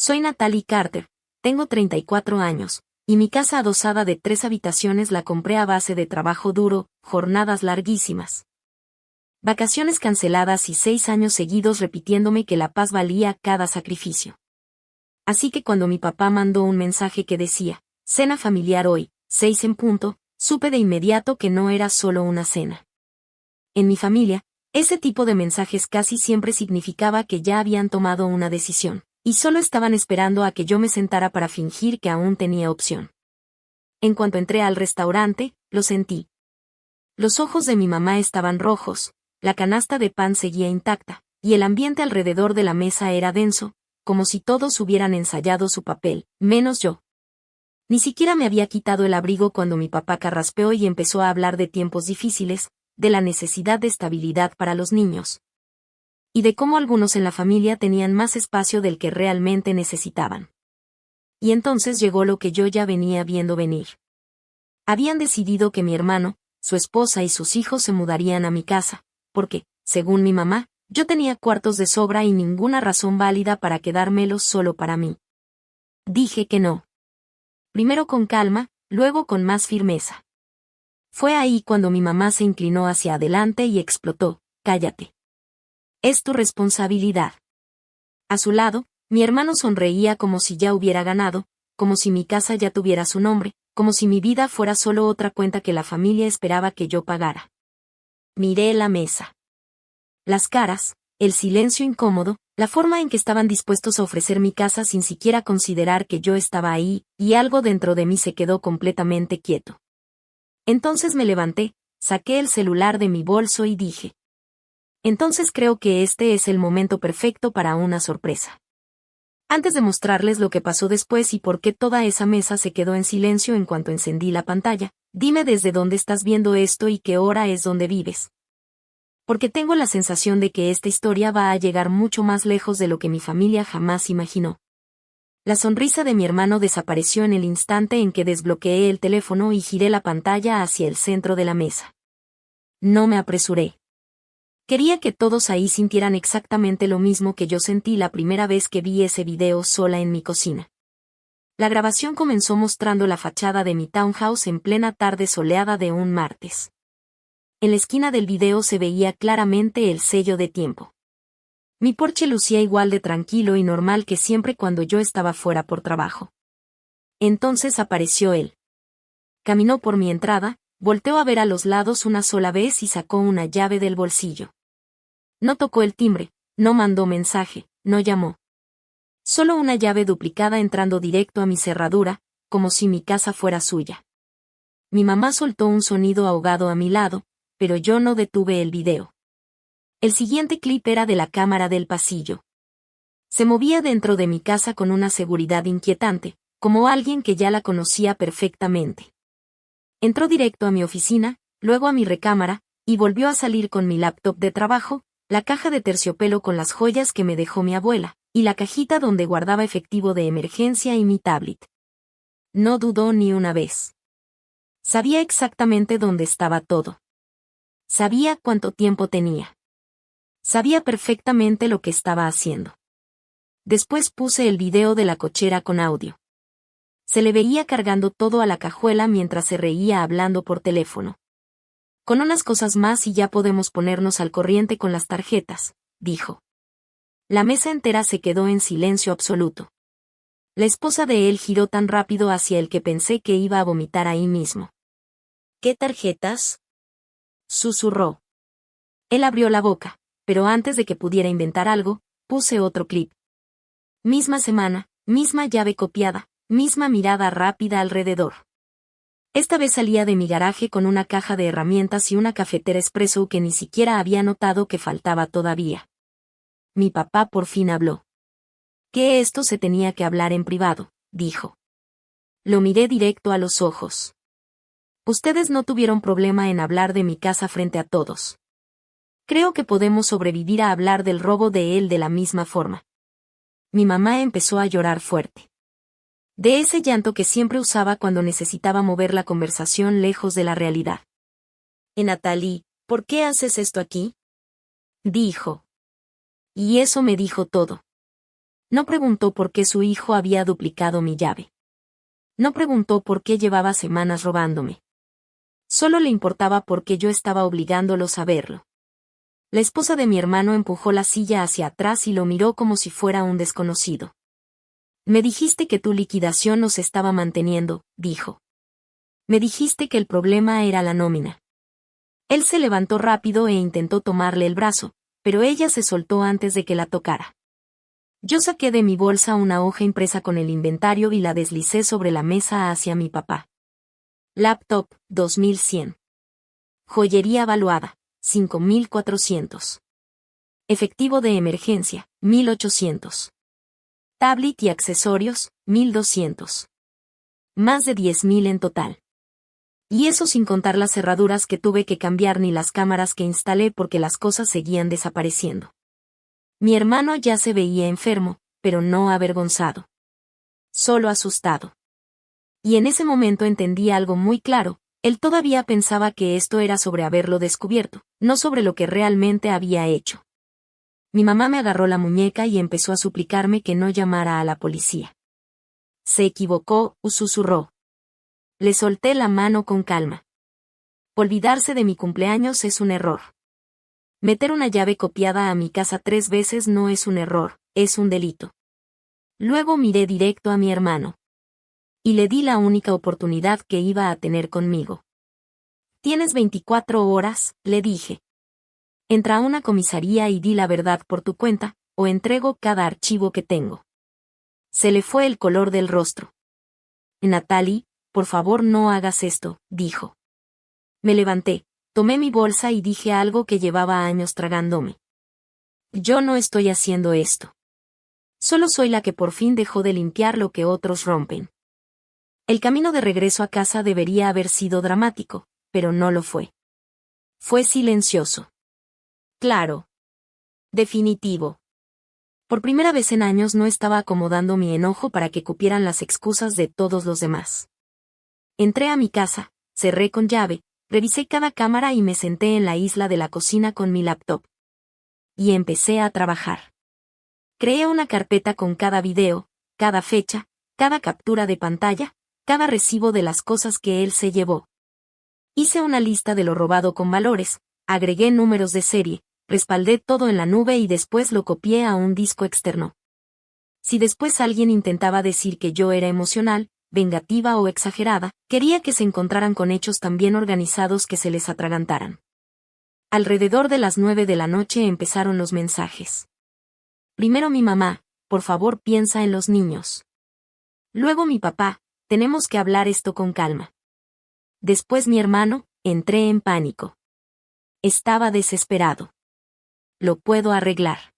Soy Natalie Carter, tengo 34 años, y mi casa adosada de 3 habitaciones la compré a base de trabajo duro, jornadas larguísimas, vacaciones canceladas y 6 años seguidos repitiéndome que la paz valía cada sacrificio. Así que cuando mi papá mandó un mensaje que decía, cena familiar hoy, 6 en punto, supe de inmediato que no era solo una cena. En mi familia, ese tipo de mensajes casi siempre significaba que ya habían tomado una decisión, y solo estaban esperando a que yo me sentara para fingir que aún tenía opción. En cuanto entré al restaurante, lo sentí. Los ojos de mi mamá estaban rojos, la canasta de pan seguía intacta, y el ambiente alrededor de la mesa era denso, como si todos hubieran ensayado su papel, menos yo. Ni siquiera me había quitado el abrigo cuando mi papá carraspeó y empezó a hablar de tiempos difíciles, de la necesidad de estabilidad para los niños, y de cómo algunos en la familia tenían más espacio del que realmente necesitaban. Y entonces llegó lo que yo ya venía viendo venir. Habían decidido que mi hermano, su esposa y sus hijos se mudarían a mi casa, porque, según mi mamá, yo tenía cuartos de sobra y ninguna razón válida para quedármelos solo para mí. Dije que no. Primero con calma, luego con más firmeza. Fue ahí cuando mi mamá se inclinó hacia adelante y explotó, cállate. Es tu responsabilidad. A su lado, mi hermano sonreía como si ya hubiera ganado, como si mi casa ya tuviera su nombre, como si mi vida fuera solo otra cuenta que la familia esperaba que yo pagara. Miré la mesa. Las caras, el silencio incómodo, la forma en que estaban dispuestos a ofrecer mi casa sin siquiera considerar que yo estaba ahí, y algo dentro de mí se quedó completamente quieto. Entonces me levanté, saqué el celular de mi bolso y dije. Entonces creo que este es el momento perfecto para una sorpresa. Antes de mostrarles lo que pasó después y por qué toda esa mesa se quedó en silencio en cuanto encendí la pantalla, dime desde dónde estás viendo esto y qué hora es donde vives. Porque tengo la sensación de que esta historia va a llegar mucho más lejos de lo que mi familia jamás imaginó. La sonrisa de mi hermano desapareció en el instante en que desbloqueé el teléfono y giré la pantalla hacia el centro de la mesa. No me apresuré. Quería que todos ahí sintieran exactamente lo mismo que yo sentí la primera vez que vi ese video sola en mi cocina. La grabación comenzó mostrando la fachada de mi townhouse en plena tarde soleada de un martes. En la esquina del video se veía claramente el sello de tiempo. Mi porche lucía igual de tranquilo y normal que siempre cuando yo estaba fuera por trabajo. Entonces apareció él. Caminó por mi entrada, volteó a ver a los lados una sola vez y sacó una llave del bolsillo. No tocó el timbre, no mandó mensaje, no llamó. Solo una llave duplicada entrando directo a mi cerradura, como si mi casa fuera suya. Mi mamá soltó un sonido ahogado a mi lado, pero yo no detuve el video. El siguiente clip era de la cámara del pasillo. Se movía dentro de mi casa con una seguridad inquietante, como alguien que ya la conocía perfectamente. Entró directo a mi oficina, luego a mi recámara, y volvió a salir con mi laptop de trabajo, la caja de terciopelo con las joyas que me dejó mi abuela, y la cajita donde guardaba efectivo de emergencia y mi tablet. No dudó ni una vez. Sabía exactamente dónde estaba todo. Sabía cuánto tiempo tenía. Sabía perfectamente lo que estaba haciendo. Después puse el video de la cochera con audio. Se le veía cargando todo a la cajuela mientras se reía hablando por teléfono. Con unas cosas más y ya podemos ponernos al corriente con las tarjetas, dijo. La mesa entera se quedó en silencio absoluto. La esposa de él giró tan rápido hacia él que pensé que iba a vomitar ahí mismo. ¿Qué tarjetas? Susurró. Él abrió la boca, pero antes de que pudiera inventar algo, puse otro clip. Misma semana, misma llave copiada, misma mirada rápida alrededor. Esta vez salía de mi garaje con una caja de herramientas y una cafetera expreso que ni siquiera había notado que faltaba todavía. Mi papá por fin habló. Que esto se tenía que hablar en privado, dijo. Lo miré directo a los ojos. Ustedes no tuvieron problema en hablar de mi casa frente a todos. Creo que podemos sobrevivir a hablar del robo de él de la misma forma. Mi mamá empezó a llorar fuerte. De ese llanto que siempre usaba cuando necesitaba mover la conversación lejos de la realidad. Natalie, ¿por qué haces esto aquí? Dijo. Y eso me dijo todo. No preguntó por qué su hijo había duplicado mi llave. No preguntó por qué llevaba semanas robándome. Solo le importaba por qué yo estaba obligándolo a verlo. La esposa de mi hermano empujó la silla hacia atrás y lo miró como si fuera un desconocido. Me dijiste que tu liquidación nos estaba manteniendo, dijo. Me dijiste que el problema era la nómina. Él se levantó rápido e intentó tomarle el brazo, pero ella se soltó antes de que la tocara. Yo saqué de mi bolsa una hoja impresa con el inventario y la deslicé sobre la mesa hacia mi papá. Laptop, 2100. Joyería valuada, 5400. Efectivo de emergencia, 1800. Tablet y accesorios, 1200. Más de 10.000 en total. Y eso sin contar las cerraduras que tuve que cambiar ni las cámaras que instalé porque las cosas seguían desapareciendo. Mi hermano ya se veía enfermo, pero no avergonzado. Solo asustado. Y en ese momento entendí algo muy claro, él todavía pensaba que esto era sobre haberlo descubierto, no sobre lo que realmente había hecho. Mi mamá me agarró la muñeca y empezó a suplicarme que no llamara a la policía. Se equivocó, susurró. Le solté la mano con calma. Olvidarse de mi cumpleaños es un error. Meter una llave copiada a mi casa 3 veces no es un error, es un delito. Luego miré directo a mi hermano. Y le di la única oportunidad que iba a tener conmigo. Tienes 24 horas, le dije. Entra a una comisaría y di la verdad por tu cuenta, o entrego cada archivo que tengo. Se le fue el color del rostro. Natalie, por favor no hagas esto, dijo. Me levanté. Tomé mi bolsa y dije algo que llevaba años tragándome. Yo no estoy haciendo esto. Solo soy la que por fin dejó de limpiar lo que otros rompen. El camino de regreso a casa debería haber sido dramático, pero no lo fue. Fue silencioso. Claro. Definitivo. Por primera vez en años no estaba acomodando mi enojo para que cupieran las excusas de todos los demás. Entré a mi casa, cerré con llave, revisé cada cámara y me senté en la isla de la cocina con mi laptop. Y empecé a trabajar. Creé una carpeta con cada video, cada fecha, cada captura de pantalla, cada recibo de las cosas que él se llevó. Hice una lista de lo robado con valores, agregué números de serie, respaldé todo en la nube y después lo copié a un disco externo. Si después alguien intentaba decir que yo era emocional, vengativa o exagerada, quería que se encontraran con hechos tan bien organizados que se les atragantaran. Alrededor de las 9 de la noche empezaron los mensajes. Primero mi mamá, por favor piensa en los niños. Luego mi papá, tenemos que hablar esto con calma. Después mi hermano, entré en pánico. Estaba desesperado. Lo puedo arreglar.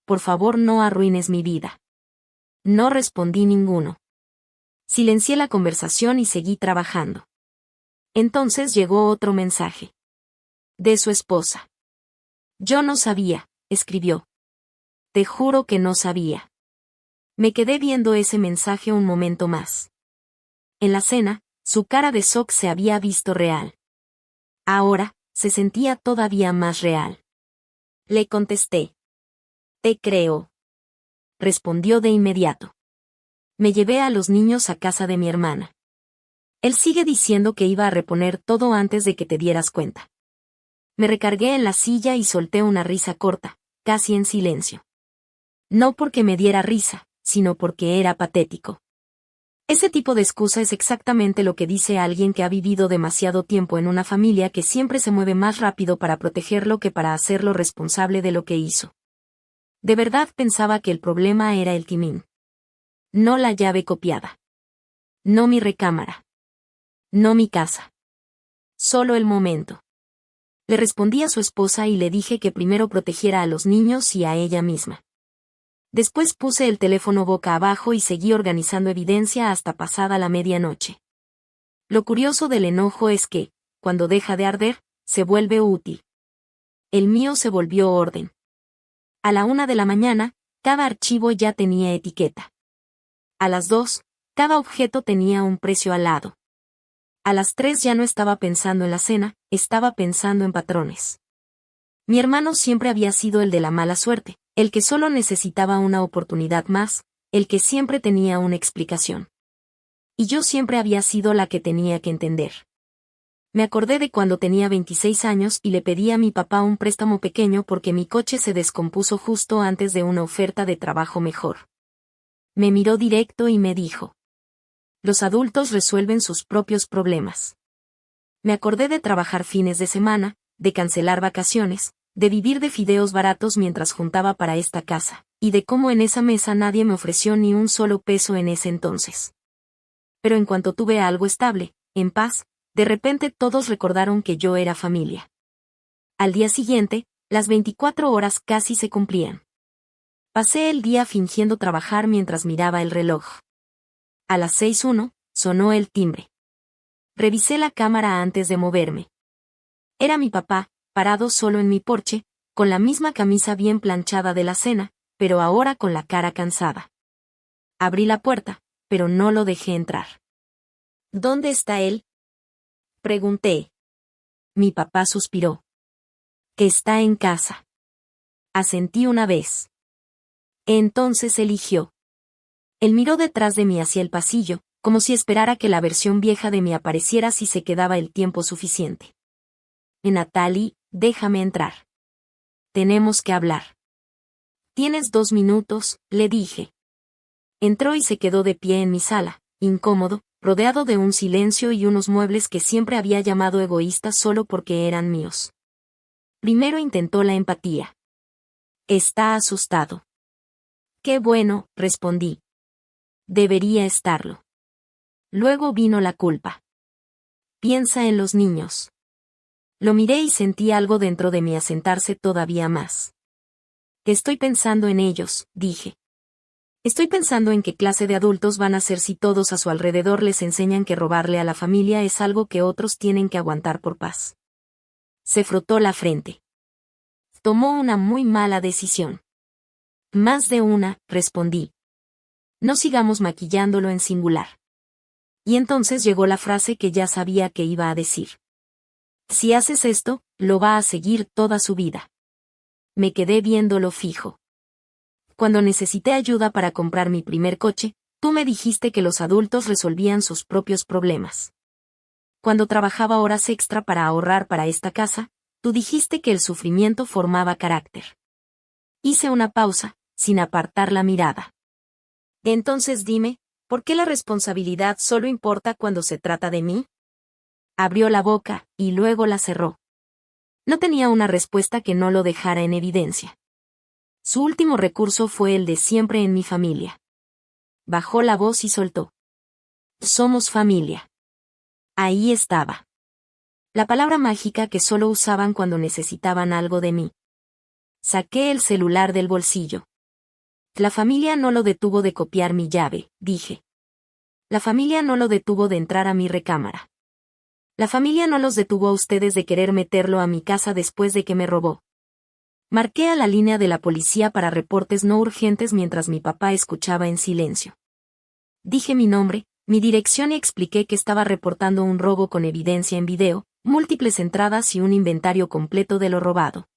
Por favor no arruines mi vida. No respondí ninguno. Silencié la conversación y seguí trabajando. Entonces llegó otro mensaje. De su esposa. Yo no sabía, escribió. Te juro que no sabía. Me quedé viendo ese mensaje un momento más. En la cena, su cara de shock se había visto real. Ahora, se sentía todavía más real. Le contesté. Te creo. Respondió de inmediato. Me llevé a los niños a casa de mi hermana. Él sigue diciendo que iba a reponer todo antes de que te dieras cuenta. Me recargué en la silla y solté una risa corta, casi en silencio. No porque me diera risa, sino porque era patético. Ese tipo de excusa es exactamente lo que dice alguien que ha vivido demasiado tiempo en una familia que siempre se mueve más rápido para protegerlo que para hacerlo responsable de lo que hizo. De verdad pensaba que el problema era el timín. No la llave copiada. No mi recámara. No mi casa. Solo el momento. Le respondí a su esposa y le dije que primero protegiera a los niños y a ella misma. Después puse el teléfono boca abajo y seguí organizando evidencia hasta pasada la medianoche. Lo curioso del enojo es que, cuando deja de arder, se vuelve útil. El mío se volvió orden. A la 1 de la mañana, cada archivo ya tenía etiqueta. A las 2, cada objeto tenía un precio al lado. A las 3 ya no estaba pensando en la cena, estaba pensando en patrones. Mi hermano siempre había sido el de la mala suerte, El que solo necesitaba una oportunidad más, el que siempre tenía una explicación. Y yo siempre había sido la que tenía que entender. Me acordé de cuando tenía 26 años y le pedí a mi papá un préstamo pequeño porque mi coche se descompuso justo antes de una oferta de trabajo mejor. Me miró directo y me dijo: los adultos resuelven sus propios problemas. Me acordé de trabajar fines de semana, de cancelar vacaciones, de vivir de fideos baratos mientras juntaba para esta casa, y de cómo en esa mesa nadie me ofreció ni un solo peso en ese entonces. Pero en cuanto tuve algo estable, en paz, de repente todos recordaron que yo era familia. Al día siguiente, las 24 horas casi se cumplían. Pasé el día fingiendo trabajar mientras miraba el reloj. A las 6:01, sonó el timbre. Revisé la cámara antes de moverme. Era mi papá, parado solo en mi porche, con la misma camisa bien planchada de la cena, pero ahora con la cara cansada. Abrí la puerta, pero no lo dejé entrar. ¿Dónde está él?, pregunté. Mi papá suspiró. Que está en casa. Asentí una vez. Entonces eligió. Él miró detrás de mí hacia el pasillo, como si esperara que la versión vieja de mí apareciera si se quedaba el tiempo suficiente. Natalie, déjame entrar. Tenemos que hablar. Tienes 2 minutos, le dije. Entró y se quedó de pie en mi sala, incómodo, rodeado de un silencio y unos muebles que siempre había llamado egoístas solo porque eran míos. Primero intentó la empatía. Está asustado. Qué bueno, respondí. Debería estarlo. Luego vino la culpa. Piensa en los niños. Lo miré y sentí algo dentro de mí asentarse todavía más. Estoy pensando en ellos, dije. Estoy pensando en qué clase de adultos van a ser si todos a su alrededor les enseñan que robarle a la familia es algo que otros tienen que aguantar por paz. Se frotó la frente. Tomó una muy mala decisión. Más de una, respondí. No sigamos maquillándolo en singular. Y entonces llegó la frase que ya sabía que iba a decir. Si haces esto, lo va a seguir toda su vida. Me quedé viéndolo fijo. Cuando necesité ayuda para comprar mi primer coche, tú me dijiste que los adultos resolvían sus propios problemas. Cuando trabajaba horas extra para ahorrar para esta casa, tú dijiste que el sufrimiento formaba carácter. Hice una pausa, sin apartar la mirada. Entonces dime, ¿por qué la responsabilidad solo importa cuando se trata de mí? Abrió la boca, y luego la cerró. No tenía una respuesta que no lo dejara en evidencia. Su último recurso fue el de siempre en mi familia. Bajó la voz y soltó. Somos familia. Ahí estaba. La palabra mágica que solo usaban cuando necesitaban algo de mí. Saqué el celular del bolsillo. La familia no lo detuvo de copiar mi llave, dije. La familia no lo detuvo de entrar a mi recámara. La familia no los detuvo a ustedes de querer meterlo a mi casa después de que me robó. Marqué a la línea de la policía para reportes no urgentes mientras mi papá escuchaba en silencio. Dije mi nombre, mi dirección y expliqué que estaba reportando un robo con evidencia en video, múltiples entradas y un inventario completo de lo robado.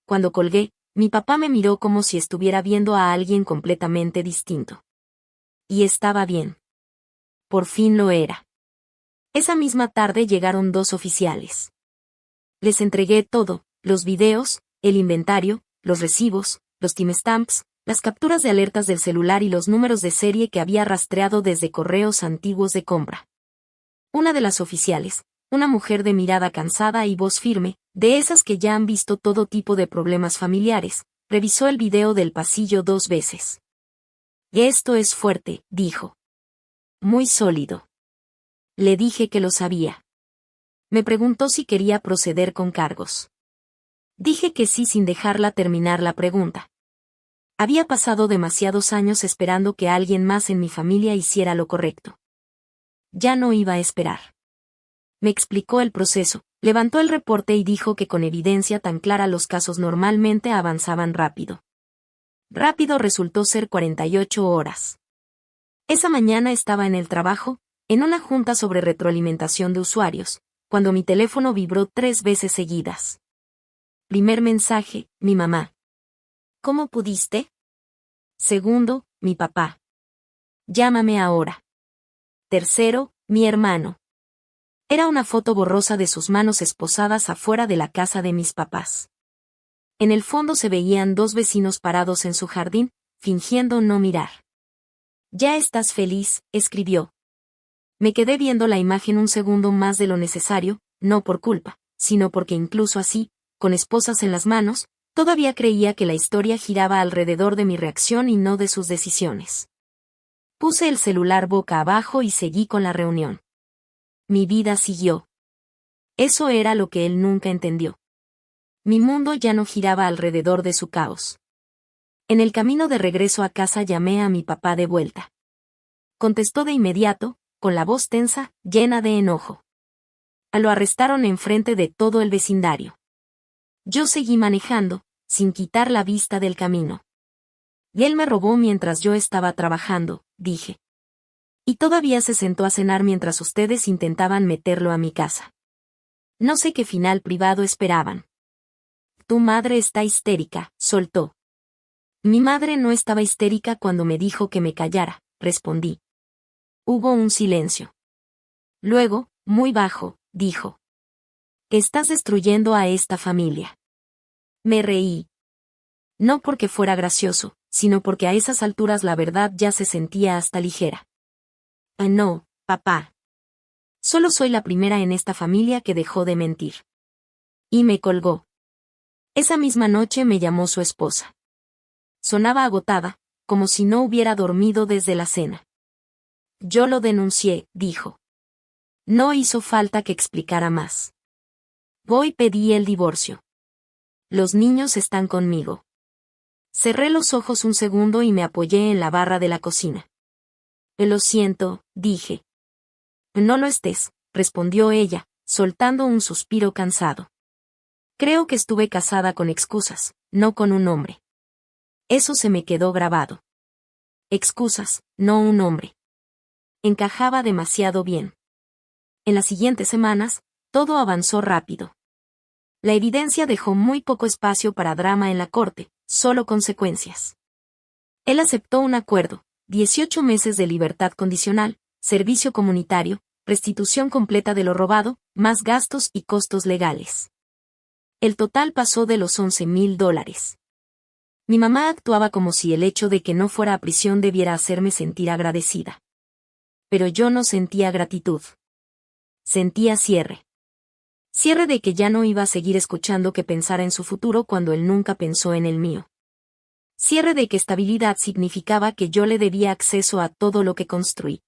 Cuando colgué, mi papá me miró como si estuviera viendo a alguien completamente distinto. Y estaba bien. Por fin lo era. Esa misma tarde llegaron 2 oficiales. Les entregué todo, los videos, el inventario, los recibos, los timestamps, las capturas de alertas del celular y los números de serie que había rastreado desde correos antiguos de compra. Una de las oficiales, una mujer de mirada cansada y voz firme, de esas que ya han visto todo tipo de problemas familiares, revisó el video del pasillo 2 veces. Esto es fuerte, dijo. Muy sólido. Le dije que lo sabía. Me preguntó si quería proceder con cargos. Dije que sí sin dejarla terminar la pregunta. Había pasado demasiados años esperando que alguien más en mi familia hiciera lo correcto. Ya no iba a esperar. Me explicó el proceso, levantó el reporte y dijo que con evidencia tan clara los casos normalmente avanzaban rápido. Rápido resultó ser 48 horas. Esa mañana estaba en el trabajo, en una junta sobre retroalimentación de usuarios, cuando mi teléfono vibró 3 veces seguidas. Primer mensaje, mi mamá. ¿Cómo pudiste? Segundo, mi papá. Llámame ahora. Tercero, mi hermano. Era una foto borrosa de sus manos esposadas afuera de la casa de mis papás. En el fondo se veían dos vecinos parados en su jardín, fingiendo no mirar. «Ya estás feliz», escribió. Me quedé viendo la imagen un segundo más de lo necesario, no por culpa, sino porque incluso así, con esposas en las manos, todavía creía que la historia giraba alrededor de mi reacción y no de sus decisiones. Puse el celular boca abajo y seguí con la reunión. Mi vida siguió. Eso era lo que él nunca entendió. Mi mundo ya no giraba alrededor de su caos. En el camino de regreso a casa llamé a mi papá de vuelta. Contestó de inmediato, con la voz tensa, llena de enojo. Lo arrestaron enfrente de todo el vecindario. Yo seguí manejando, sin quitar la vista del camino. Y él me robó mientras yo estaba trabajando, dije. Y todavía se sentó a cenar mientras ustedes intentaban meterlo a mi casa. No sé qué final privado esperaban. Tu madre está histérica, soltó. Mi madre no estaba histérica cuando me dijo que me callara, respondí. Hubo un silencio. Luego, muy bajo, dijo. Estás destruyendo a esta familia. Me reí. No porque fuera gracioso, sino porque a esas alturas la verdad ya se sentía hasta ligera. No, papá. Solo soy la primera en esta familia que dejó de mentir. Y me colgó. Esa misma noche me llamó su esposa. Sonaba agotada, como si no hubiera dormido desde la cena. Yo lo denuncié, dijo. No hizo falta que explicara más. Voy, pedí el divorcio. Los niños están conmigo. Cerré los ojos un segundo y me apoyé en la barra de la cocina. Lo siento, dije. No lo estés, respondió ella, soltando un suspiro cansado. Creo que estuve casada con excusas, no con un hombre. Eso se me quedó grabado. Excusas, no un hombre. Encajaba demasiado bien. En las siguientes semanas, todo avanzó rápido. La evidencia dejó muy poco espacio para drama en la corte, solo consecuencias. Él aceptó un acuerdo, 18 meses de libertad condicional, servicio comunitario, restitución completa de lo robado, más gastos y costos legales. El total pasó de los $11,000. Mi mamá actuaba como si el hecho de que no fuera a prisión debiera hacerme sentir agradecida. Pero yo no sentía gratitud. Sentía cierre. Cierre de que ya no iba a seguir escuchando que pensara en su futuro cuando él nunca pensó en el mío. Cierre de que estabilidad significaba que yo le debía acceso a todo lo que construí.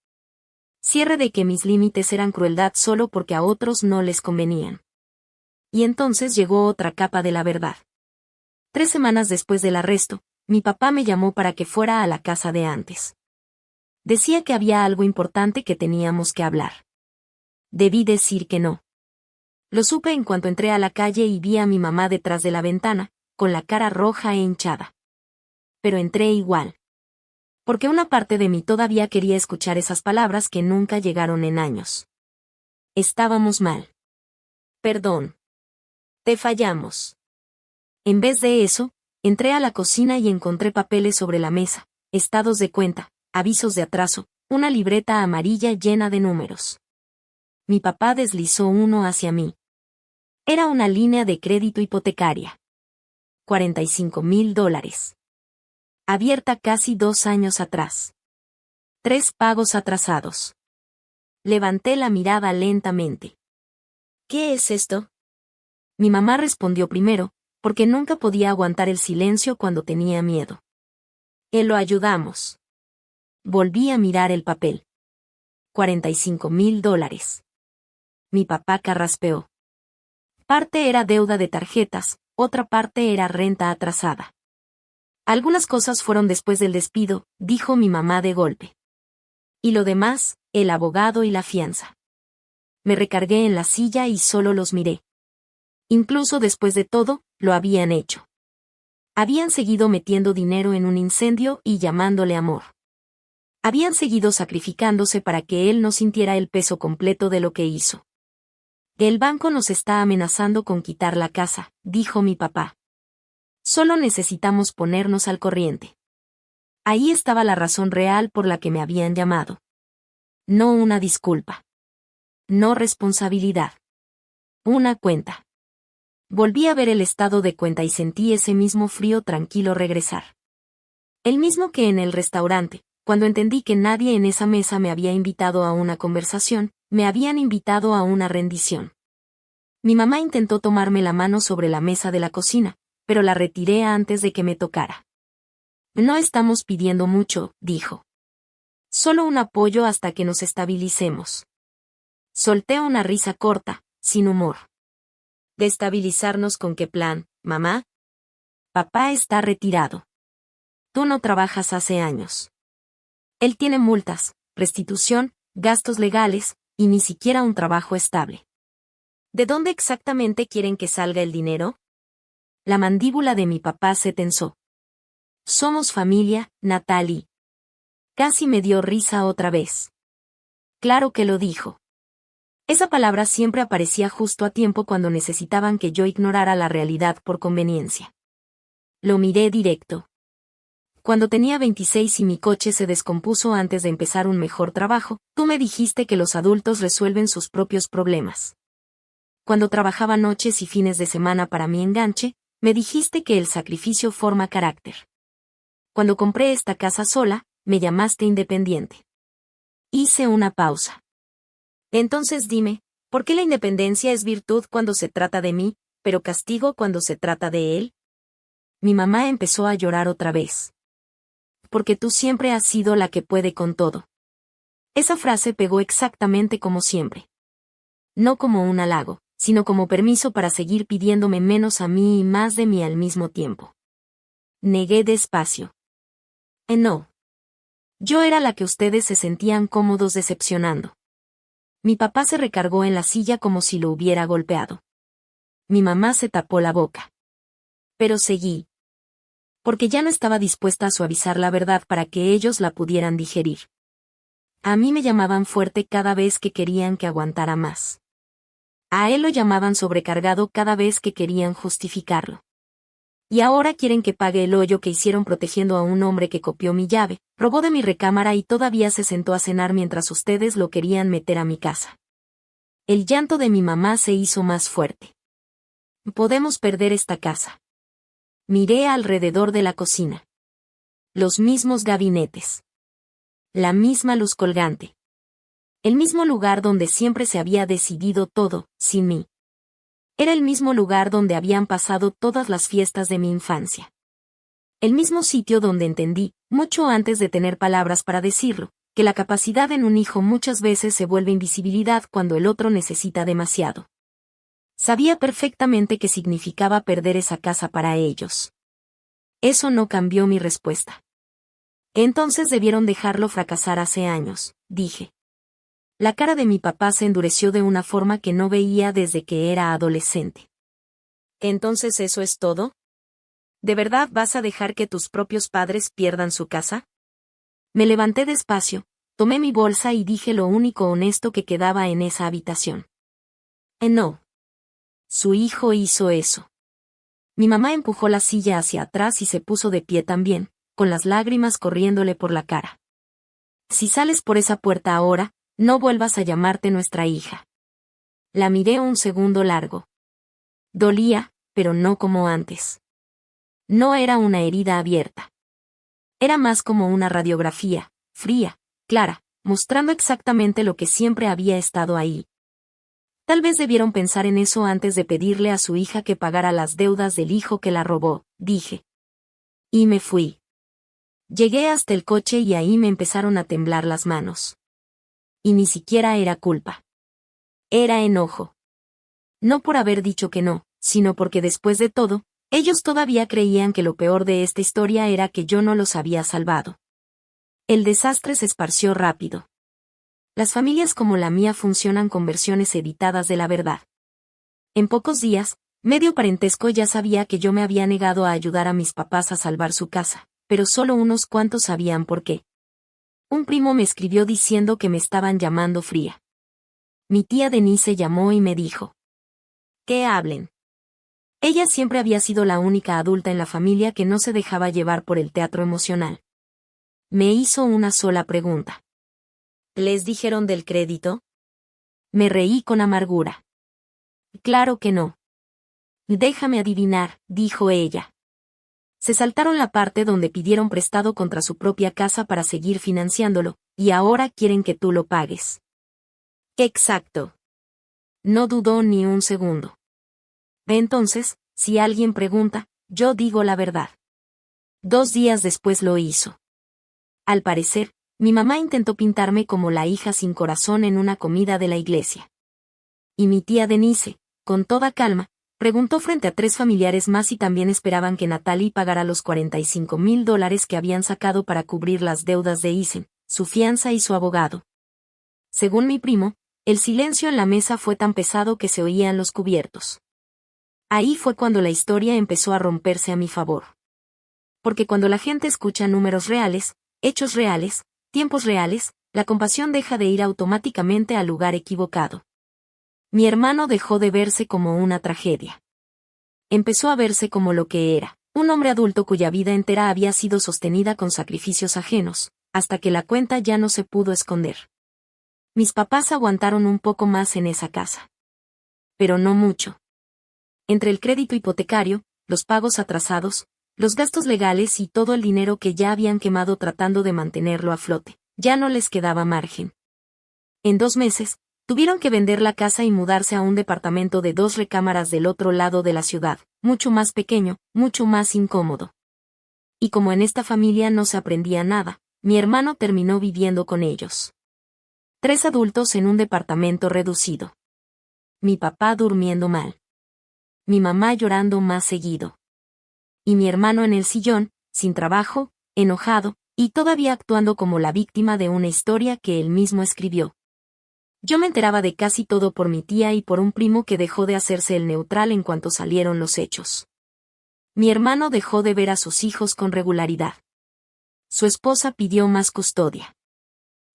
Cierre de que mis límites eran crueldad solo porque a otros no les convenían. Y entonces llegó otra capa de la verdad. 3 semanas después del arresto, mi papá me llamó para que fuera a la casa de antes. Decía que había algo importante que teníamos que hablar. Debí decir que no. Lo supe en cuanto entré a la calle y vi a mi mamá detrás de la ventana, con la cara roja e hinchada. Pero entré igual. Porque una parte de mí todavía quería escuchar esas palabras que nunca llegaron en años. Estábamos mal. Perdón. Te fallamos. En vez de eso, entré a la cocina y encontré papeles sobre la mesa, estados de cuenta, avisos de atraso, una libreta amarilla llena de números. Mi papá deslizó uno hacia mí. Era una línea de crédito hipotecaria. $45,000. Abierta casi 2 años atrás. 3 pagos atrasados. Levanté la mirada lentamente. ¿Qué es esto? Mi mamá respondió primero, porque nunca podía aguantar el silencio cuando tenía miedo. Lo ayudamos. Volví a mirar el papel. $45,000. Mi papá carraspeó. Parte era deuda de tarjetas, otra parte era renta atrasada. Algunas cosas fueron después del despido, dijo mi mamá de golpe. Y lo demás, el abogado y la fianza. Me recargué en la silla y solo los miré. Incluso después de todo, lo habían hecho. Habían seguido metiendo dinero en un incendio y llamándole amor. Habían seguido sacrificándose para que él no sintiera el peso completo de lo que hizo. El banco nos está amenazando con quitar la casa, dijo mi papá. Solo necesitamos ponernos al corriente. Ahí estaba la razón real por la que me habían llamado. No una disculpa. No responsabilidad. Una cuenta. Volví a ver el estado de cuenta y sentí ese mismo frío tranquilo regresar. El mismo que en el restaurante, cuando entendí que nadie en esa mesa me había invitado a una conversación, me habían invitado a una rendición. Mi mamá intentó tomarme la mano sobre la mesa de la cocina, pero la retiré antes de que me tocara. No estamos pidiendo mucho, dijo. Solo un apoyo hasta que nos estabilicemos. Solté una risa corta, sin humor. ¿Destabilizarnos con qué plan, mamá? Papá está retirado. Tú no trabajas hace años. Él tiene multas, restitución, gastos legales, y ni siquiera un trabajo estable. ¿De dónde exactamente quieren que salga el dinero? La mandíbula de mi papá se tensó. Somos familia, Natalie. Casi me dio risa otra vez. Claro que lo dijo. Esa palabra siempre aparecía justo a tiempo cuando necesitaban que yo ignorara la realidad por conveniencia. Lo miré directo. Cuando tenía 26 y mi coche se descompuso antes de empezar un mejor trabajo, tú me dijiste que los adultos resuelven sus propios problemas. Cuando trabajaba noches y fines de semana para mi enganche, me dijiste que el sacrificio forma carácter. Cuando compré esta casa sola, me llamaste independiente. Hice una pausa. Entonces dime, ¿por qué la independencia es virtud cuando se trata de mí, pero castigo cuando se trata de él? Mi mamá empezó a llorar otra vez. Porque tú siempre has sido la que puede con todo. Esa frase pegó exactamente como siempre. No como un halago, sino como permiso para seguir pidiéndome menos a mí y más de mí al mismo tiempo. Negué despacio. No. Yo era la que ustedes se sentían cómodos decepcionando. Mi papá se recargó en la silla como si lo hubiera golpeado. Mi mamá se tapó la boca. Pero seguí. Porque ya no estaba dispuesta a suavizar la verdad para que ellos la pudieran digerir. A mí me llamaban fuerte cada vez que querían que aguantara más. A él lo llamaban sobrecargado cada vez que querían justificarlo. Y ahora quieren que pague el hoyo que hicieron protegiendo a un hombre que copió mi llave, robó de mi recámara y todavía se sentó a cenar mientras ustedes lo querían meter a mi casa. El llanto de mi mamá se hizo más fuerte. Podemos perder esta casa. Miré alrededor de la cocina. Los mismos gabinetes. La misma luz colgante. El mismo lugar donde siempre se había decidido todo, sin mí. Era el mismo lugar donde habían pasado todas las fiestas de mi infancia. El mismo sitio donde entendí, mucho antes de tener palabras para decirlo, que la capacidad en un hijo muchas veces se vuelve invisibilidad cuando el otro necesita demasiado. Sabía perfectamente qué significaba perder esa casa para ellos. Eso no cambió mi respuesta. Entonces debieron dejarlo fracasar hace años, dije. La cara de mi papá se endureció de una forma que no veía desde que era adolescente. ¿Entonces eso es todo? ¿De verdad vas a dejar que tus propios padres pierdan su casa? Me levanté despacio, tomé mi bolsa y dije lo único honesto que quedaba en esa habitación. No. Su hijo hizo eso. Mi mamá empujó la silla hacia atrás y se puso de pie también, con las lágrimas corriéndole por la cara. Si sales por esa puerta ahora, no vuelvas a llamarte nuestra hija. La miré un segundo largo. Dolía, pero no como antes. No era una herida abierta. Era más como una radiografía, fría, clara, mostrando exactamente lo que siempre había estado ahí. Tal vez debieron pensar en eso antes de pedirle a su hija que pagara las deudas del hijo que la robó, dije. Y me fui. Llegué hasta el coche y ahí me empezaron a temblar las manos. Y ni siquiera era culpa. Era enojo. No por haber dicho que no, sino porque después de todo, ellos todavía creían que lo peor de esta historia era que yo no los había salvado. El desastre se esparció rápido. Las familias como la mía funcionan con versiones editadas de la verdad. En pocos días, medio parentesco ya sabía que yo me había negado a ayudar a mis papás a salvar su casa, pero solo unos cuantos sabían por qué. Un primo me escribió diciendo que me estaban llamando fría. Mi tía Denise llamó y me dijo. Que hablen. Ella siempre había sido la única adulta en la familia que no se dejaba llevar por el teatro emocional. Me hizo una sola pregunta. ¿Les dijeron del crédito? Me reí con amargura. Claro que no. Déjame adivinar, dijo ella. Se saltaron la parte donde pidieron prestado contra su propia casa para seguir financiándolo, y ahora quieren que tú lo pagues. Exacto. No dudó ni un segundo. Entonces, si alguien pregunta, yo digo la verdad. 2 días después lo hizo. Al parecer, mi mamá intentó pintarme como la hija sin corazón en una comida de la iglesia. Y mi tía Denise, con toda calma, preguntó frente a 3 familiares más si también esperaban que Natalie pagara los $45,000 que habían sacado para cubrir las deudas de Isen, su fianza y su abogado. Según mi primo, el silencio en la mesa fue tan pesado que se oían los cubiertos. Ahí fue cuando la historia empezó a romperse a mi favor. Porque cuando la gente escucha números reales, hechos reales, tiempos reales, la compasión deja de ir automáticamente al lugar equivocado. Mi hermano dejó de verse como una tragedia. Empezó a verse como lo que era, un hombre adulto cuya vida entera había sido sostenida con sacrificios ajenos, hasta que la cuenta ya no se pudo esconder. Mis papás aguantaron un poco más en esa casa. Pero no mucho. Entre el crédito hipotecario, los pagos atrasados, los gastos legales y todo el dinero que ya habían quemado tratando de mantenerlo a flote, ya no les quedaba margen. En 2 meses, tuvieron que vender la casa y mudarse a un departamento de 2 recámaras del otro lado de la ciudad, mucho más pequeño, mucho más incómodo. Y como en esta familia no se aprendía nada, mi hermano terminó viviendo con ellos. 3 adultos en un departamento reducido. Mi papá durmiendo mal. Mi mamá llorando más seguido. Y mi hermano en el sillón, sin trabajo, enojado, y todavía actuando como la víctima de una historia que él mismo escribió. Yo me enteraba de casi todo por mi tía y por un primo que dejó de hacerse el neutral en cuanto salieron los hechos. Mi hermano dejó de ver a sus hijos con regularidad. Su esposa pidió más custodia.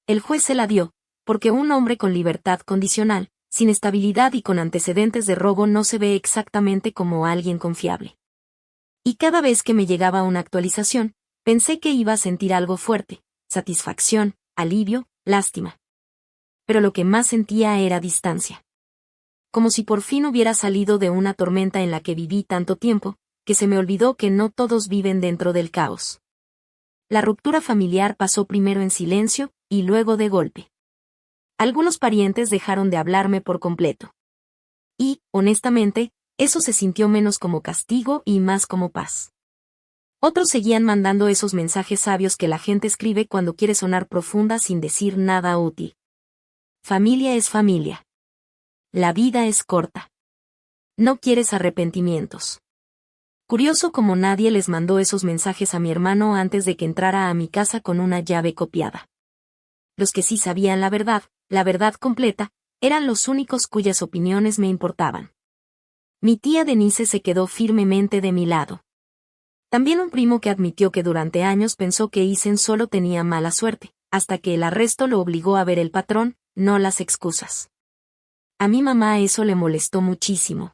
El juez se la dio, porque un hombre con libertad condicional, sin estabilidad y con antecedentes de robo no se ve exactamente como alguien confiable. Y cada vez que me llegaba una actualización, pensé que iba a sentir algo fuerte, satisfacción, alivio, lástima. Pero lo que más sentía era distancia. Como si por fin hubiera salido de una tormenta en la que viví tanto tiempo, que se me olvidó que no todos viven dentro del caos. La ruptura familiar pasó primero en silencio, y luego de golpe. Algunos parientes dejaron de hablarme por completo. Y, honestamente, eso se sintió menos como castigo y más como paz. Otros seguían mandando esos mensajes sabios que la gente escribe cuando quiere sonar profunda sin decir nada útil. Familia es familia. La vida es corta. No quieres arrepentimientos. Curioso como nadie les mandó esos mensajes a mi hermano antes de que entrara a mi casa con una llave copiada. Los que sí sabían la verdad completa, eran los únicos cuyas opiniones me importaban. Mi tía Denise se quedó firmemente de mi lado. También un primo que admitió que durante años pensó que Isen solo tenía mala suerte, hasta que el arresto lo obligó a ver el patrón, no las excusas. A mi mamá eso le molestó muchísimo.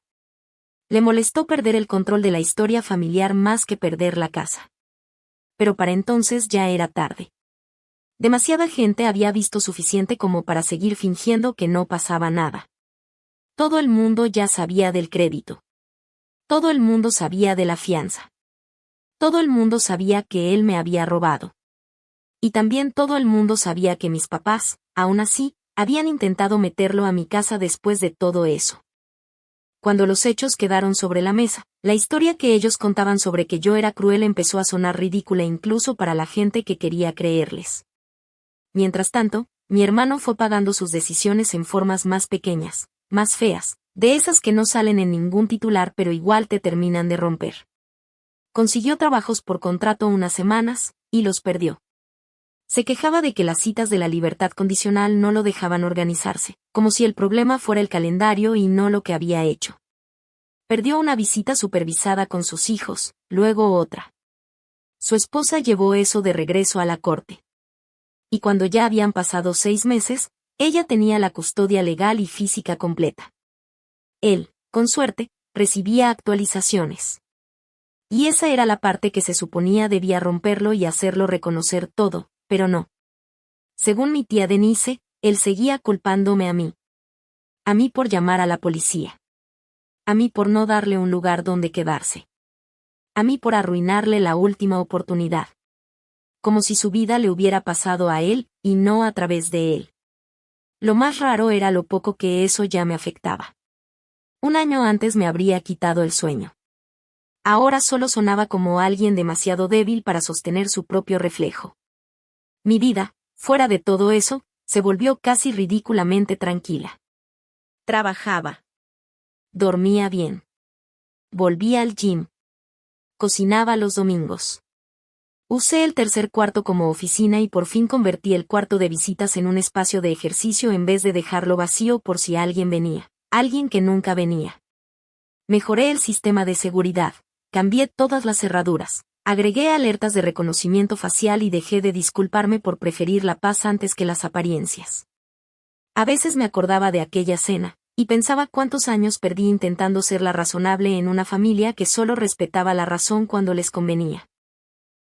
Le molestó perder el control de la historia familiar más que perder la casa. Pero para entonces ya era tarde. Demasiada gente había visto suficiente como para seguir fingiendo que no pasaba nada. Todo el mundo ya sabía del crédito. Todo el mundo sabía de la fianza. Todo el mundo sabía que él me había robado. Y también todo el mundo sabía que mis papás, aún así, habían intentado meterlo a mi casa después de todo eso. Cuando los hechos quedaron sobre la mesa, la historia que ellos contaban sobre que yo era cruel empezó a sonar ridícula incluso para la gente que quería creerles. Mientras tanto, mi hermano fue pagando sus decisiones en formas más pequeñas, más feas, de esas que no salen en ningún titular pero igual te terminan de romper. Consiguió trabajos por contrato unas semanas, y los perdió. Se quejaba de que las citas de la libertad condicional no lo dejaban organizarse, como si el problema fuera el calendario y no lo que había hecho. Perdió una visita supervisada con sus hijos, luego otra. Su esposa llevó eso de regreso a la corte. Y cuando ya habían pasado 6 meses, ella tenía la custodia legal y física completa. Él, con suerte, recibía actualizaciones. Y esa era la parte que se suponía debía romperlo y hacerlo reconocer todo, pero no. Según mi tía Denise, él seguía culpándome a mí. A mí por llamar a la policía. A mí por no darle un lugar donde quedarse. A mí por arruinarle la última oportunidad. Como si su vida le hubiera pasado a él, y no a través de él. Lo más raro era lo poco que eso ya me afectaba. Un año antes me habría quitado el sueño. Ahora solo sonaba como alguien demasiado débil para sostener su propio reflejo. Mi vida, fuera de todo eso, se volvió casi ridículamente tranquila. Trabajaba. Dormía bien. Volvía al gym. Cocinaba los domingos. Usé el tercer cuarto como oficina y por fin convertí el cuarto de visitas en un espacio de ejercicio en vez de dejarlo vacío por si alguien venía, alguien que nunca venía. Mejoré el sistema de seguridad, cambié todas las cerraduras, agregué alertas de reconocimiento facial y dejé de disculparme por preferir la paz antes que las apariencias. A veces me acordaba de aquella cena, y pensaba cuántos años perdí intentando ser la razonable en una familia que solo respetaba la razón cuando les convenía.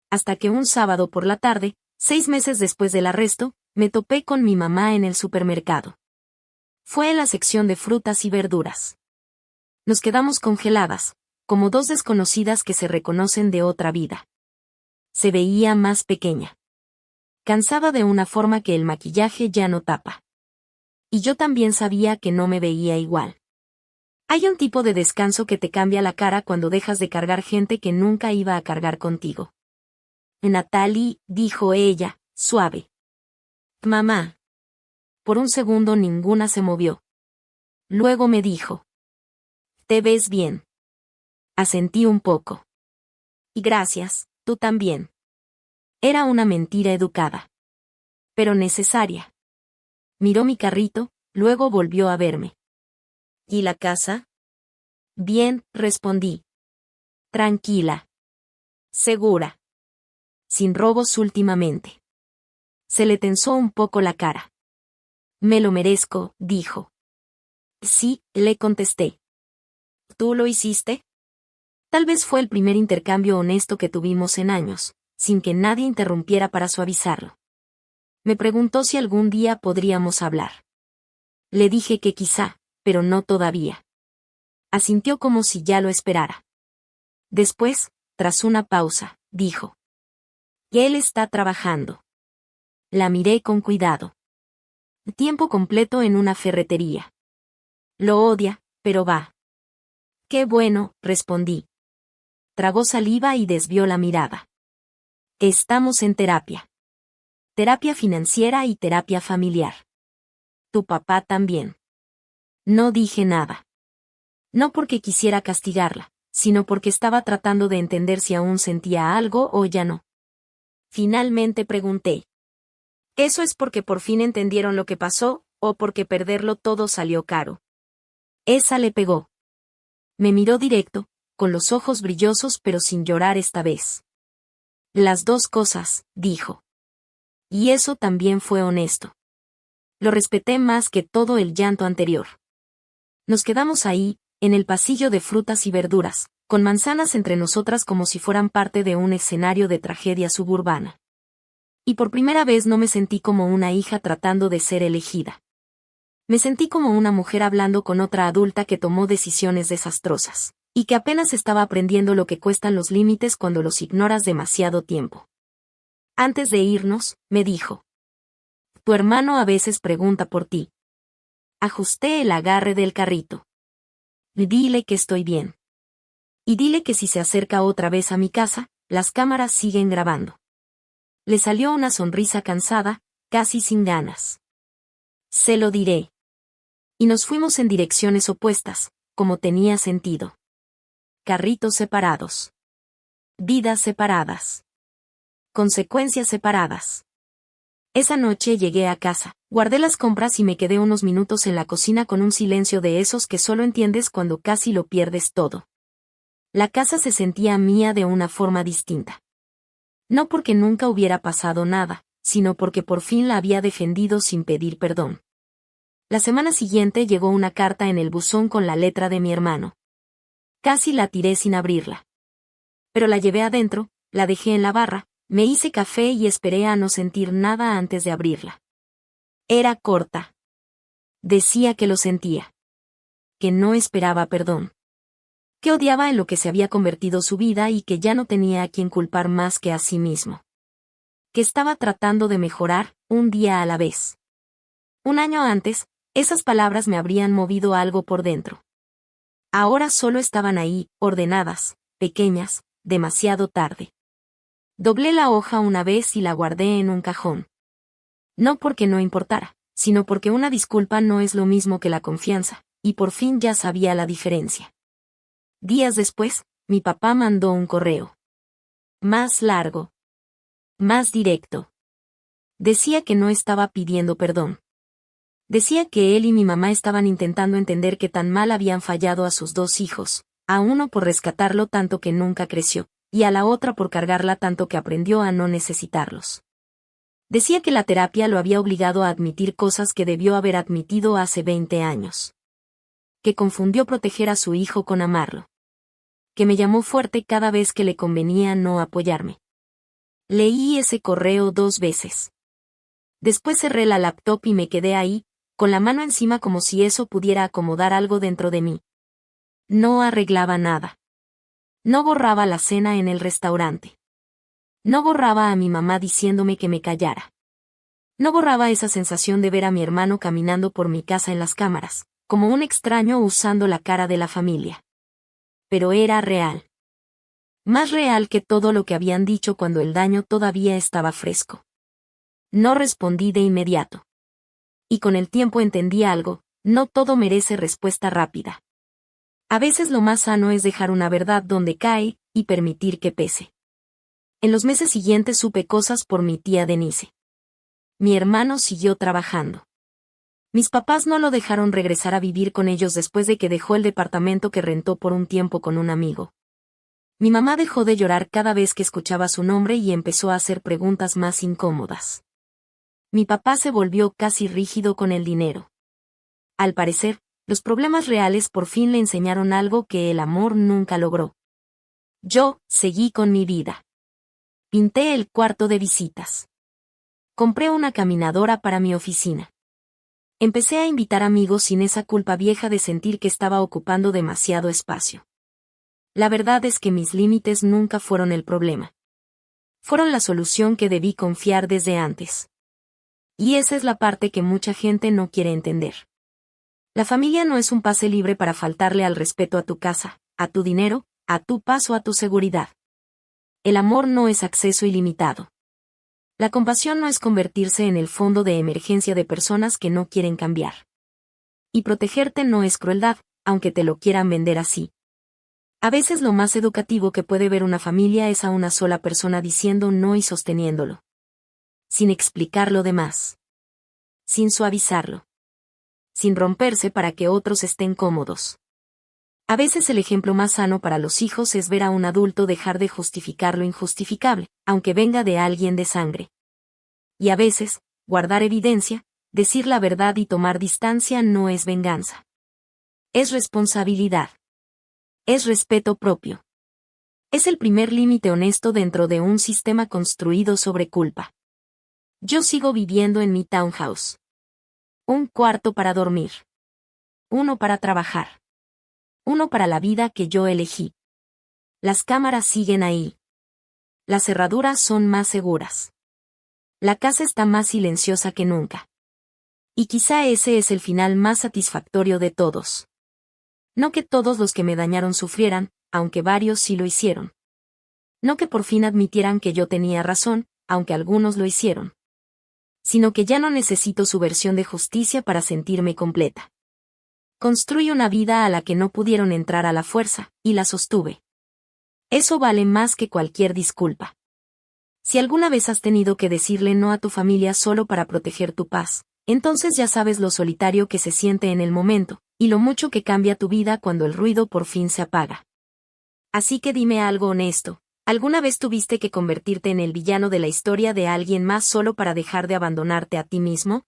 Hasta que un sábado por la tarde, 6 meses después del arresto, me topé con mi mamá en el supermercado. Fue en la sección de frutas y verduras. Nos quedamos congeladas, como dos desconocidas que se reconocen de otra vida. Se veía más pequeña. Cansada de una forma que el maquillaje ya no tapa. Y yo también sabía que no me veía igual. Hay un tipo de descanso que te cambia la cara cuando dejas de cargar gente que nunca iba a cargar contigo. Natalie, dijo ella, suave. Mamá. Por un segundo ninguna se movió. Luego me dijo. Te ves bien. Asentí un poco. Y gracias, tú también. Era una mentira educada. Pero necesaria. Miró mi carrito, luego volvió a verme. ¿Y la casa? Bien, respondí. Tranquila. Segura. Sin robos últimamente. Se le tensó un poco la cara. Me lo merezco, dijo. Sí, le contesté. ¿Tú lo hiciste? Tal vez fue el primer intercambio honesto que tuvimos en años, sin que nadie interrumpiera para suavizarlo. Me preguntó si algún día podríamos hablar. Le dije que quizá, pero no todavía. Asintió como si ya lo esperara. Después, tras una pausa, dijo. Y él está trabajando. La miré con cuidado. Tiempo completo en una ferretería. Lo odia, pero va. Qué bueno, respondí. Tragó saliva y desvió la mirada. Estamos en terapia. Terapia financiera y terapia familiar. Tu papá también. No dije nada. No porque quisiera castigarla, sino porque estaba tratando de entender si aún sentía algo o ya no. Finalmente pregunté. ¿Eso es porque por fin entendieron lo que pasó, o porque perderlo todo salió caro? Esa le pegó. Me miró directo, con los ojos brillosos pero sin llorar esta vez. Las dos cosas, dijo. Y eso también fue honesto. Lo respeté más que todo el llanto anterior. Nos quedamos ahí, en el pasillo de frutas y verduras, con manzanas entre nosotras como si fueran parte de un escenario de tragedia suburbana. Y por primera vez no me sentí como una hija tratando de ser elegida. Me sentí como una mujer hablando con otra adulta que tomó decisiones desastrosas, y que apenas estaba aprendiendo lo que cuestan los límites cuando los ignoras demasiado tiempo. Antes de irnos, me dijo. Tu hermano a veces pregunta por ti. Ajusté el agarre del carrito. Dile que estoy bien. Y dile que si se acerca otra vez a mi casa, las cámaras siguen grabando. Le salió una sonrisa cansada, casi sin ganas. Se lo diré. Y nos fuimos en direcciones opuestas, como tenía sentido. Carritos separados. Vidas separadas. Consecuencias separadas. Esa noche llegué a casa, guardé las compras y me quedé unos minutos en la cocina con un silencio de esos que solo entiendes cuando casi lo pierdes todo. La casa se sentía mía de una forma distinta. No porque nunca hubiera pasado nada, sino porque por fin la había defendido sin pedir perdón. La semana siguiente llegó una carta en el buzón con la letra de mi hermano. Casi la tiré sin abrirla. Pero la llevé adentro, la dejé en la barra, me hice café y esperé a no sentir nada antes de abrirla. Era corta. Decía que lo sentía. Que no esperaba perdón. Que odiaba en lo que se había convertido su vida y que ya no tenía a quien culpar más que a sí mismo. Que estaba tratando de mejorar, un día a la vez. Un año antes, esas palabras me habrían movido algo por dentro. Ahora solo estaban ahí, ordenadas, pequeñas, demasiado tarde. Doblé la hoja una vez y la guardé en un cajón. No porque no importara, sino porque una disculpa no es lo mismo que la confianza, y por fin ya sabía la diferencia. Días después, mi papá mandó un correo. Más largo. Más directo. Decía que no estaba pidiendo perdón. Decía que él y mi mamá estaban intentando entender que tan mal habían fallado a sus dos hijos, a uno por rescatarlo tanto que nunca creció, y a la otra por cargarla tanto que aprendió a no necesitarlos. Decía que la terapia lo había obligado a admitir cosas que debió haber admitido hace 20 años. Que confundió proteger a su hijo con amarlo. Que me llamó fuerte cada vez que le convenía no apoyarme. Leí ese correo 2 veces. Después cerré la laptop y me quedé ahí, con la mano encima como si eso pudiera acomodar algo dentro de mí. No arreglaba nada. No borraba la cena en el restaurante. No borraba a mi mamá diciéndome que me callara. No borraba esa sensación de ver a mi hermano caminando por mi casa en las cámaras, como un extraño usando la cara de la familia. Pero era real. Más real que todo lo que habían dicho cuando el daño todavía estaba fresco. No respondí de inmediato. Y con el tiempo entendí algo, no todo merece respuesta rápida. A veces lo más sano es dejar una verdad donde cae, y permitir que pese. En los meses siguientes supe cosas por mi tía Denise. Mi hermano siguió trabajando. Mis papás no lo dejaron regresar a vivir con ellos después de que dejó el departamento que rentó por un tiempo con un amigo. Mi mamá dejó de llorar cada vez que escuchaba su nombre y empezó a hacer preguntas más incómodas. Mi papá se volvió casi rígido con el dinero. Al parecer, los problemas reales por fin le enseñaron algo que el amor nunca logró. Yo seguí con mi vida. Pinté el cuarto de visitas. Compré una caminadora para mi oficina. Empecé a invitar amigos sin esa culpa vieja de sentir que estaba ocupando demasiado espacio. La verdad es que mis límites nunca fueron el problema. Fueron la solución que debí confiar desde antes. Y esa es la parte que mucha gente no quiere entender. La familia no es un pase libre para faltarle al respeto a tu casa, a tu dinero, a tu paz o a tu seguridad. El amor no es acceso ilimitado. La compasión no es convertirse en el fondo de emergencia de personas que no quieren cambiar. Y protegerte no es crueldad, aunque te lo quieran vender así. A veces lo más educativo que puede ver una familia es a una sola persona diciendo no y sosteniéndolo. Sin explicar lo demás. Sin suavizarlo. Sin romperse para que otros estén cómodos. A veces el ejemplo más sano para los hijos es ver a un adulto dejar de justificar lo injustificable, aunque venga de alguien de sangre. Y a veces, guardar evidencia, decir la verdad y tomar distancia no es venganza. Es responsabilidad. Es respeto propio. Es el primer límite honesto dentro de un sistema construido sobre culpa. Yo sigo viviendo en mi townhouse. Un cuarto para dormir. Uno para trabajar. Uno para la vida que yo elegí. Las cámaras siguen ahí. Las cerraduras son más seguras. La casa está más silenciosa que nunca. Y quizá ese es el final más satisfactorio de todos. No que todos los que me dañaron sufrieran, aunque varios sí lo hicieron. No que por fin admitieran que yo tenía razón, aunque algunos lo hicieron. Sino que ya no necesito su versión de justicia para sentirme completa. Construí una vida a la que no pudieron entrar a la fuerza, y la sostuve. Eso vale más que cualquier disculpa. Si alguna vez has tenido que decirle no a tu familia solo para proteger tu paz, entonces ya sabes lo solitario que se siente en el momento, y lo mucho que cambia tu vida cuando el ruido por fin se apaga. Así que dime algo honesto, ¿alguna vez tuviste que convertirte en el villano de la historia de alguien más solo para dejar de abandonarte a ti mismo?